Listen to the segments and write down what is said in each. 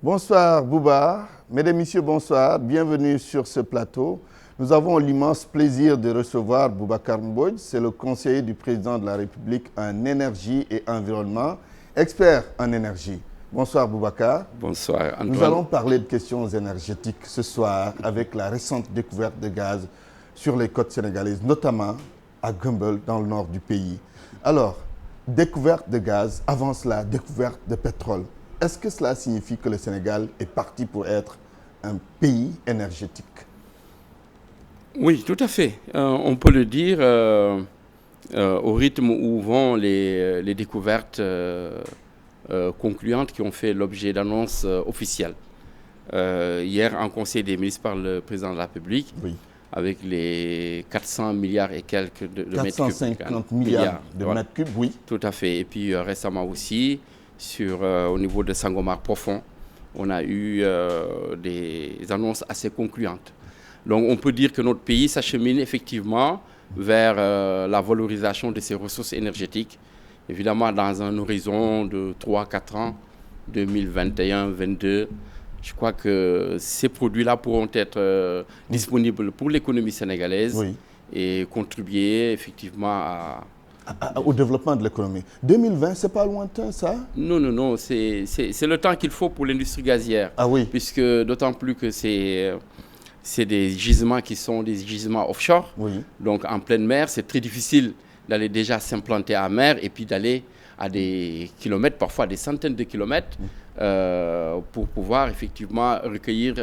Bonsoir Bouba, mesdames, messieurs, bonsoir, bienvenue sur ce plateau. Nous avons l'immense plaisir de recevoir Boubacar Mbodj, c'est le conseiller du président de la République en énergie et environnement, expert en énergie. Bonsoir Boubacar. Bonsoir Antoine. Nous allons parler de questions énergétiques ce soir avec la récente découverte de gaz sur les côtes sénégalaises, notamment à Gumbel, dans le nord du pays. Alors, découverte de gaz, avant cela, découverte de pétrole. Est-ce que cela signifie que le Sénégal est parti pour être un pays énergétique? Oui, tout à fait. On peut le dire au rythme où vont les découvertes concluantes qui ont fait l'objet d'annonces officielles. Hier, en Conseil des ministres par le président de la République, oui, avec les 400 milliards et quelques de mètres cubes. 450 milliards de mètres cubes, oui. Tout à fait. Et puis récemment aussi, au niveau de Sangomar profond, on a eu des annonces assez concluantes. Donc on peut dire que notre pays s'achemine effectivement vers la valorisation de ses ressources énergétiques, évidemment dans un horizon de 3-4 ans, 2021-2022. Je crois que ces produits-là pourront être disponibles pour l'économie sénégalaise, oui, et contribuer effectivement au développement de l'économie. 2020, c'est pas lointain, ça? Non, c'est le temps qu'il faut pour l'industrie gazière. Ah oui. Puisque d'autant plus que c'est des gisements qui sont des gisements offshore. Oui. Donc en pleine mer, c'est très difficile d'aller déjà s'implanter à mer et puis d'aller à des kilomètres, parfois des centaines de kilomètres, pour pouvoir effectivement recueillir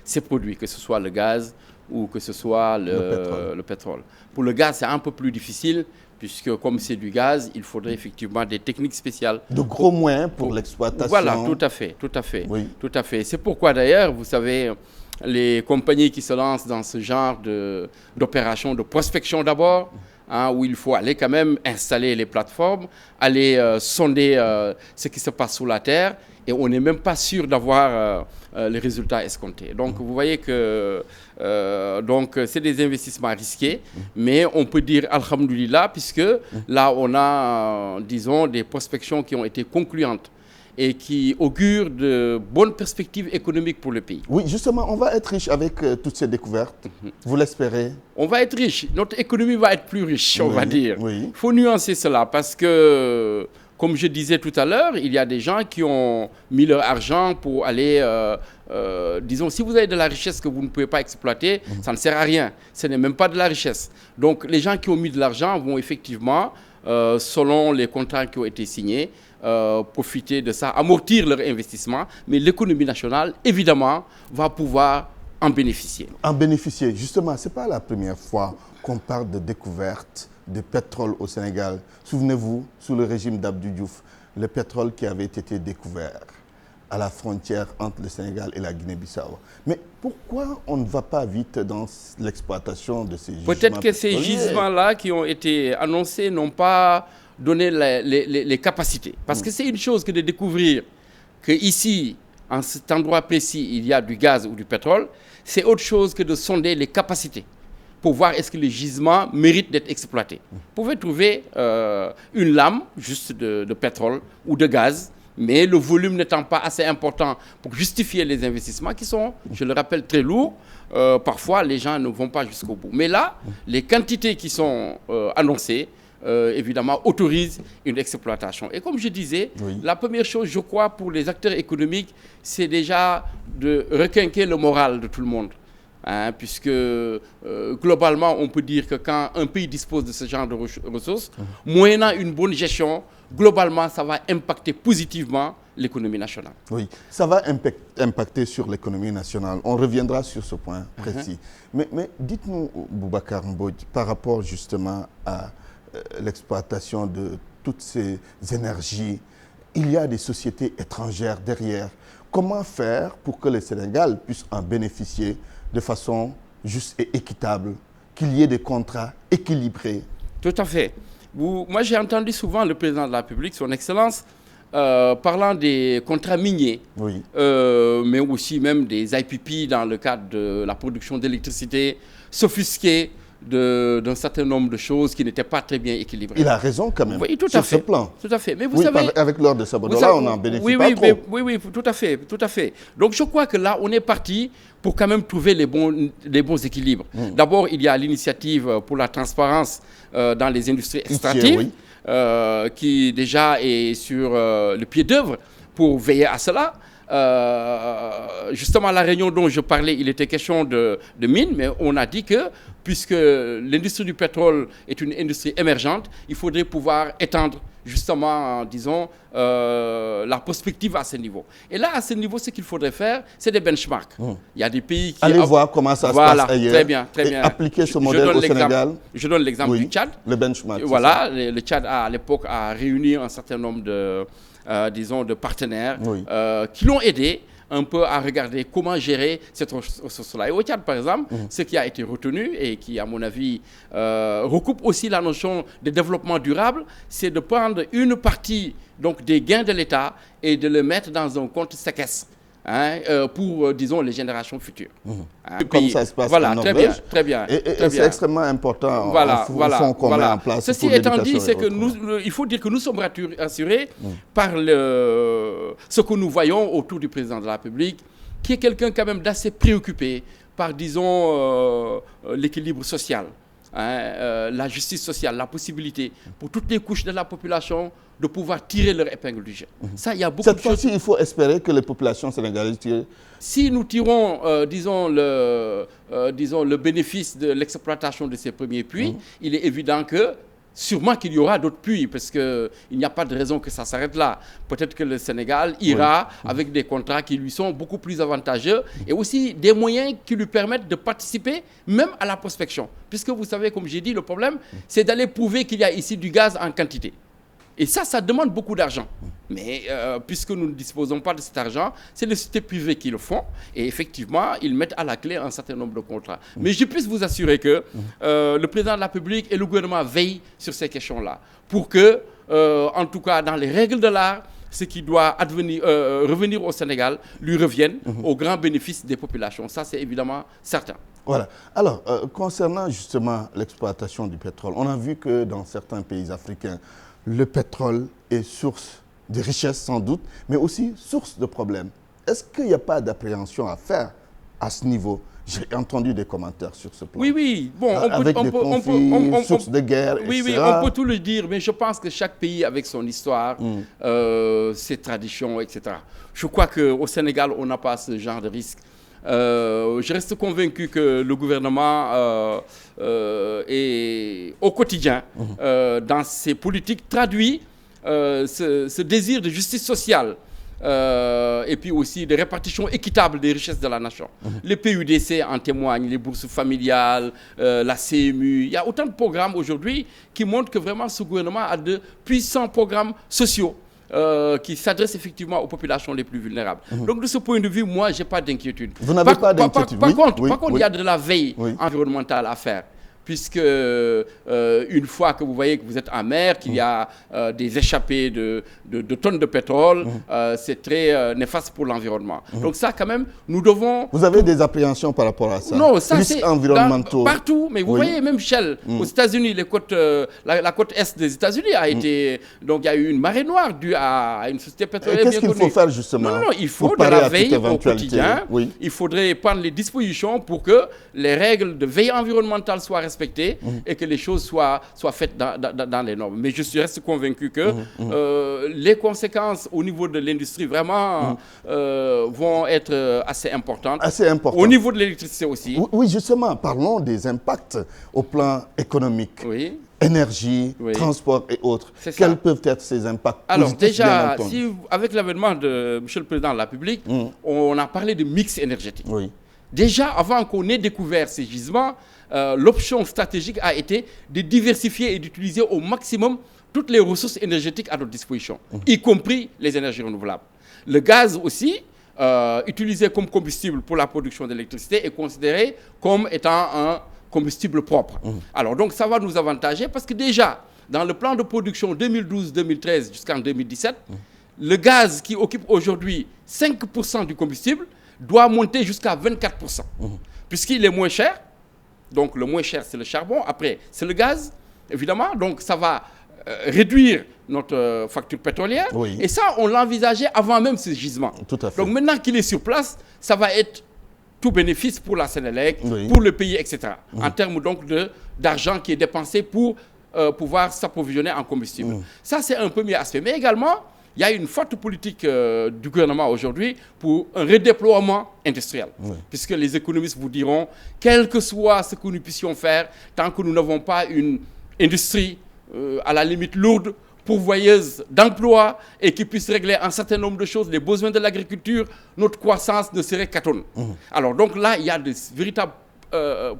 ces produits, que ce soit le gaz ou que ce soit le pétrole. Pour le gaz, c'est un peu plus difficile, puisque comme c'est du gaz, il faudrait effectivement des techniques spéciales. De gros moyens pour l'exploitation. Voilà, tout à fait. Oui. Tout à fait. C'est pourquoi d'ailleurs, vous savez, les compagnies qui se lancent dans ce genre d'opération de prospection d'abord, où il faut aller quand même installer les plateformes, aller sonder ce qui se passe sous la terre, et on n'est même pas sûr d'avoir les résultats escomptés. Donc vous voyez que c'est des investissements risqués, mais on peut dire alhamdoulilah, puisque là on a, disons, des prospections qui ont été concluantes et qui augurent de bonnes perspectives économiques pour le pays. Oui, justement, on va être riche avec toutes ces découvertes. Vous l'espérez? On va être riche. Notre économie va être plus riche, on va dire. Il faut nuancer cela parce que, comme je disais tout à l'heure, il y a des gens qui ont mis leur argent pour aller, disons, si vous avez de la richesse que vous ne pouvez pas exploiter, ça ne sert à rien. Ce n'est même pas de la richesse. Donc, les gens qui ont mis de l'argent vont effectivement, selon les contrats qui ont été signés, profiter de ça, amortir leur investissement, mais l'économie nationale, évidemment, va pouvoir en bénéficier. En bénéficier, justement, ce n'est pas la première fois qu'on parle de découverte de pétrole au Sénégal. Souvenez-vous, sous le régime d'Abdou Diouf, le pétrole qui avait été découvert à la frontière entre le Sénégal et la Guinée-Bissau. Mais pourquoi on ne va pas vite dans l'exploitation de ces gisements? Peut-être que ces gisements-là qui ont été annoncés n'ont pas donné les capacités. Parce que c'est une chose que de découvrir qu'ici, en cet endroit précis, il y a du gaz ou du pétrole. C'est autre chose que de sonder les capacités pour voir est-ce que les gisements méritent d'être exploités. Vous pouvez trouver une lame juste de pétrole ou de gaz, mais le volume n'étant pas assez important pour justifier les investissements qui sont, je le rappelle, très lourds. Parfois, les gens ne vont pas jusqu'au bout. Mais là, les quantités qui sont annoncées, évidemment, autorisent une exploitation. Et comme je disais, la première chose, je crois, pour les acteurs économiques, c'est déjà de requinquer le moral de tout le monde. Puisque globalement, on peut dire que quand un pays dispose de ce genre de ressources, moyennant une bonne gestion, globalement, ça va impacter positivement l'économie nationale. Oui, ça va impacter sur l'économie nationale. On reviendra sur ce point précis. Mais dites-nous, Boubacar Mbodj, par rapport justement à l'exploitation de toutes ces énergies, il y a des sociétés étrangères derrière. Comment faire pour que le Sénégal puisse en bénéficier de façon juste et équitable, qu'il y ait des contrats équilibrés? Tout à fait. Moi, j'ai entendu souvent le président de la République, son Excellence, parlant des contrats miniers, mais aussi même des IPP dans le cadre de la production d'électricité, s'offusquer d'un certain nombre de choses qui n'étaient pas très bien équilibrées. Il a raison quand même, oui, tout sur à fait, ce plan. Tout à fait. Mais vous savez... Avec l'ordre de Sabodala, on n'en bénéficie pas trop. Oui, tout à fait, tout à fait. Donc je crois que là, on est parti pour quand même trouver les bons équilibres. D'abord, il y a l'initiative pour la transparence dans les industries extractives, qui déjà est sur le pied d'œuvre pour veiller à cela. Justement, à la réunion dont je parlais, il était question de mines, mais on a dit que, puisque l'industrie du pétrole est une industrie émergente, il faudrait pouvoir étendre, justement, disons, la prospective à ce niveau. Et là, à ce niveau, ce qu'il faudrait faire, c'est des benchmarks. Il y a des pays qui... Allez voir comment ça se passe ailleurs. Très bien, très bien. Et appliquer ce modèle au Sénégal. Je donne l'exemple du Tchad. Le benchmark. Voilà, le Tchad, à l'époque, a réuni un certain nombre de... disons, de partenaires qui l'ont aidé un peu à regarder comment gérer cette ressource-là. Et au Tchad, par exemple, ce qui a été retenu et qui, à mon avis, recoupe aussi la notion de développement durable, c'est de prendre une partie donc, des gains de l'État et de le mettre dans un compte séquestre. Pour, disons, les générations futures. Comme ça se passe en Norvège. Très bien. Et c'est extrêmement important. Voilà. Qu'on met en place. Ceci étant dit, c'est que il faut dire que nous sommes rassurés par ce que nous voyons autour du président de la République, qui est quelqu'un quand même d'assez préoccupé par, disons, l'équilibre social. La justice sociale, la possibilité pour toutes les couches de la population de pouvoir tirer leur épingle du jeu. Ça, il y a beaucoup de choses. Cette fois-ci, il faut espérer que les populations sénégalaises tirent. Si nous tirons, disons, le bénéfice de l'exploitation de ces premiers puits, il est évident que sûrement qu'il y aura d'autres puits, parce qu'il n'y a pas de raison que ça s'arrête là. Peut-être que le Sénégal ira avec des contrats qui lui sont beaucoup plus avantageux et aussi des moyens qui lui permettent de participer même à la prospection. Puisque vous savez, comme j'ai dit, le problème, c'est d'aller prouver qu'il y a ici du gaz en quantité. Et ça demande beaucoup d'argent. Mais puisque nous ne disposons pas de cet argent, c'est les sociétés privées qui le font. Et effectivement, ils mettent à la clé un certain nombre de contrats. Mais je puis vous assurer que le président de la République et le gouvernement veillent sur ces questions-là. Pour que, en tout cas, dans les règles de l'art, ce qui doit revenir au Sénégal lui revienne au grand bénéfice des populations. Ça, c'est évidemment certain. Voilà. Alors, concernant justement l'exploitation du pétrole, on a vu que dans certains pays africains, le pétrole est source de richesse sans doute, mais aussi source de problèmes. Est-ce qu'il n'y a pas d'appréhension à faire à ce niveau? J'ai entendu des commentaires sur ce plan. Oui. Bon, avec des conflits, sources de guerre, etc. Oui, on peut tout le dire, mais je pense que chaque pays avec son histoire, ses traditions, etc. Je crois qu'au Sénégal, on n'a pas ce genre de risque. Je reste convaincu que le gouvernement est au quotidien dans ses politiques traduit ce désir de justice sociale et puis aussi de répartition équitable des richesses de la nation. Les PUDC en témoignent, les bourses familiales, la CMU. Il y a autant de programmes aujourd'hui qui montrent que vraiment ce gouvernement a de puissants programmes sociaux. Qui s'adresse effectivement aux populations les plus vulnérables. Donc de ce point de vue, moi, je n'ai pas d'inquiétude. Vous n'avez pas d'inquiétude? Par contre, il y a de la veille environnementale à faire. Puisque une fois que vous voyez que vous êtes en mer, qu'il y a des échappées de tonnes de pétrole, c'est très néfaste pour l'environnement. Donc ça, quand même, nous devons... Vous avez des appréhensions par rapport à ça? Non, ça c'est environnementaux. Partout, mais vous voyez, même Shell, aux États-Unis, la côte est des États-Unis a été... Donc il y a eu une marée noire due à une société pétrolière bien connue. Qu'est-ce qu'il faut faire justement? Non, il faut de la veille au quotidien. Il faudrait prendre les dispositions pour que les règles de veille environnementale soient respectées et que les choses soient faites dans les normes. Mais je reste convaincu que les conséquences au niveau de l'industrie vraiment vont être assez importantes. Au niveau de l'électricité aussi. Oui, justement, parlons des impacts au plan économique. Énergie, transport et autres. Quels peuvent être ces impacts? Alors déjà, avec l'avènement de M. le Président de la République, on a parlé de mix énergétique. Déjà, avant qu'on ait découvert ces gisements, l'option stratégique a été de diversifier et d'utiliser au maximum toutes les ressources énergétiques à notre disposition, y compris les énergies renouvelables. Le gaz aussi, utilisé comme combustible pour la production d'électricité, est considéré comme étant un combustible propre. Alors donc ça va nous avantager parce que déjà, dans le plan de production 2012-2013 jusqu'en 2017, le gaz qui occupe aujourd'hui 5% du combustible doit monter jusqu'à 24%, puisqu'il est moins cher. Donc le moins cher, c'est le charbon. Après, c'est le gaz, évidemment. Donc ça va réduire notre facture pétrolière. Oui. Et ça, on l'envisageait avant même ce gisement. Tout à fait. Donc maintenant qu'il est sur place, ça va être tout bénéfice pour la Sénélec, Oui. pour le pays, etc. En termes donc d'argent qui est dépensé pour pouvoir s'approvisionner en combustible. Ça, c'est un premier aspect. Mais également, il y a une forte politique du gouvernement aujourd'hui pour un redéploiement industriel. Puisque les économistes vous diront, quel que soit ce que nous puissions faire, tant que nous n'avons pas une industrie à la limite lourde, pourvoyeuse d'emplois et qui puisse régler un certain nombre de choses, les besoins de l'agriculture, notre croissance ne serait qu'atone. Alors donc là, il y a de véritables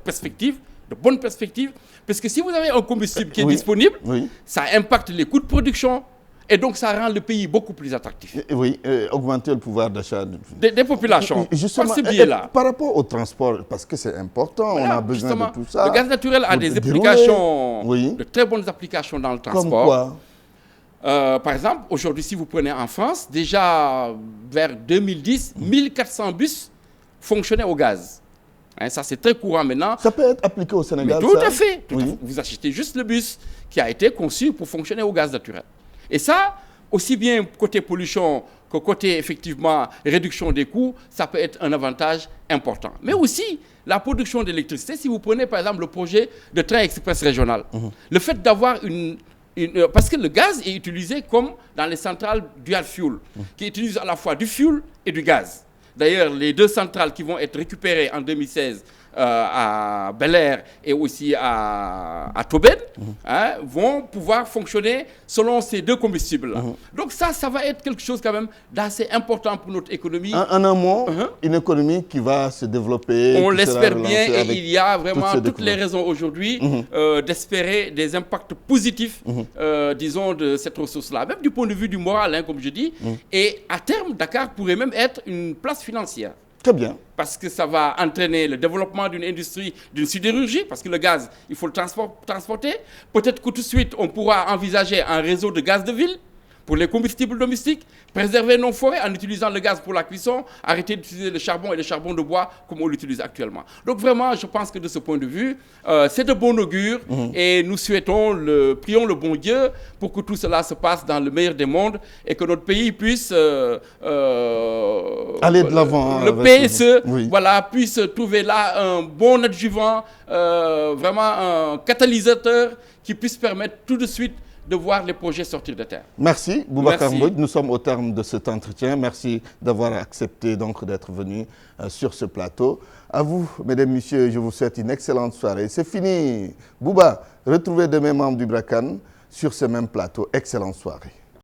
perspectives, de bonnes perspectives, parce que si vous avez un combustible qui est disponible, ça impacte les coûts de production et donc ça rend le pays beaucoup plus attractif. Oui, augmenter le pouvoir d'achat des populations. Justement, par ce biais-là. Par rapport au transport, parce que c'est important, on a besoin de tout ça. Le gaz naturel a des applications, de très bonnes applications dans le transport. Comme quoi? Par exemple, aujourd'hui, si vous prenez en France, déjà vers 2010, 1400 bus fonctionnaient au gaz. Hein, ça, c'est très courant maintenant. Ça peut être appliqué au Sénégal? Mais tout à fait. Vous achetez juste le bus qui a été conçu pour fonctionner au gaz naturel. Et ça, aussi bien côté pollution que côté, effectivement, réduction des coûts, ça peut être un avantage important. Mais aussi, la production d'électricité, si vous prenez, par exemple, le projet de train express régional, le fait d'avoir parce que le gaz est utilisé comme dans les centrales dual fuel, qui utilisent à la fois du fuel et du gaz. D'ailleurs, les deux centrales qui vont être récupérées en 2016 à Bel Air et aussi à Tobène vont pouvoir fonctionner selon ces deux combustibles-là. Donc ça va être quelque chose quand même d'assez important pour notre économie. En un mot, une économie qui va se développer. On l'espère bien et il y a vraiment toutes les raisons aujourd'hui d'espérer des impacts positifs, disons, de cette ressource-là. Même du point de vue du moral, hein, comme je dis. Et à terme, Dakar pourrait même être une place financière. Très bien. Parce que ça va entraîner le développement d'une industrie, d'une sidérurgie, parce que le gaz, il faut le transporter. Peut-être que tout de suite, on pourra envisager un réseau de gaz de ville pour les combustibles domestiques, préserver nos forêts en utilisant le gaz pour la cuisson, arrêter d'utiliser le charbon et le charbon de bois comme on l'utilise actuellement. Donc vraiment, je pense que de ce point de vue, c'est de bon augure et nous souhaitons, prions le bon Dieu pour que tout cela se passe dans le meilleur des mondes et que notre pays puisse aller de l'avant. Le PSE puisse trouver là un bon adjuvant, vraiment un catalyseur qui puisse permettre tout de suite de voir les projets sortir de terre. Merci, Boubacar Mbodj. Nous sommes au terme de cet entretien. Merci d'avoir accepté donc d'être venu sur ce plateau. À vous, mesdames, messieurs, je vous souhaite une excellente soirée. C'est fini. Bouba, retrouvez demain membres du BRACAN sur ce même plateau. Excellente soirée.